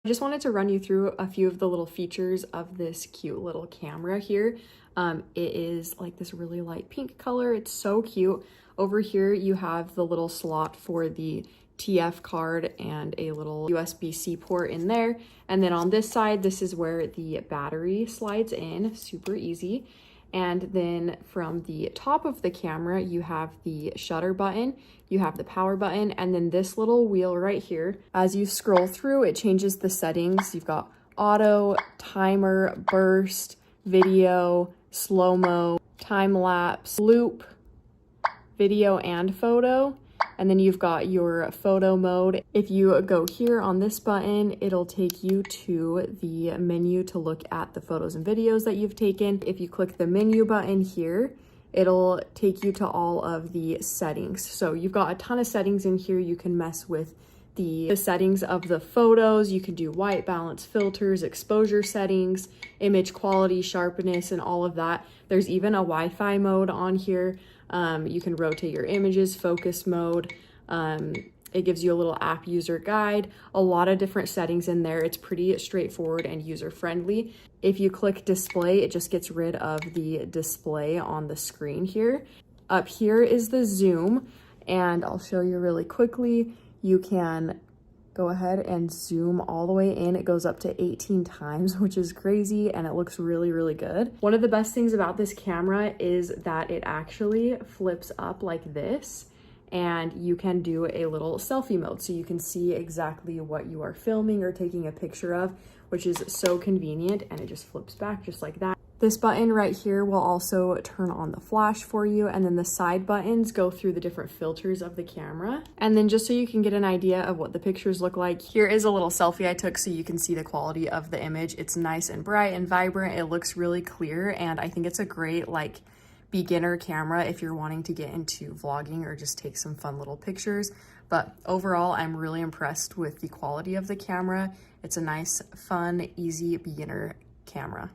I just wanted to run you through a few of the little features of this cute little camera here. It is like this really light pink color. It's so cute. Over here, you have the little slot for the TF card and a little USB-C port in there. And then on this side, this is where the battery slides in, super easy. And then from the top of the camera, you have the shutter button, you have the power button, and then this little wheel right here. As you scroll through, it changes the settings. You've got auto, timer, burst, video, slow-mo, time-lapse, loop, video and photo. And then you've got your photo mode. If you go here on this button, it'll take you to the menu to look at the photos and videos that you've taken. If you click the menu button here, it'll take you to all of the settings. So you've got a ton of settings in here. You can mess with the settings of the photos. You can do white balance, filters, exposure settings, image quality, sharpness, and all of that. There's even a Wi-Fi mode on here. You can rotate your images, focus mode. It gives you a little app user guide, a lot of different settings in there. It's pretty straightforward and user-friendly. If you click display, it just gets rid of the display on the screen here. Up here is the zoom, and I'll show you really quickly. You can go ahead and zoom all the way in. It goes up to 18 times, which is crazy, and it looks really, really good. One of the best things about this camera is that it actually flips up like this, and you can do a little selfie mode. So you can see exactly what you are filming or taking a picture of, which is so convenient, and it just flips back just like that. This button right here will also turn on the flash for you, and then the side buttons go through the different filters of the camera. And then just so you can get an idea of what the pictures look like, here is a little selfie I took so you can see the quality of the image. It's nice and bright and vibrant. It looks really clear, and I think it's a great like beginner camera if you're wanting to get into vlogging or just take some fun little pictures. But overall, I'm really impressed with the quality of the camera. It's a nice, fun, easy beginner camera.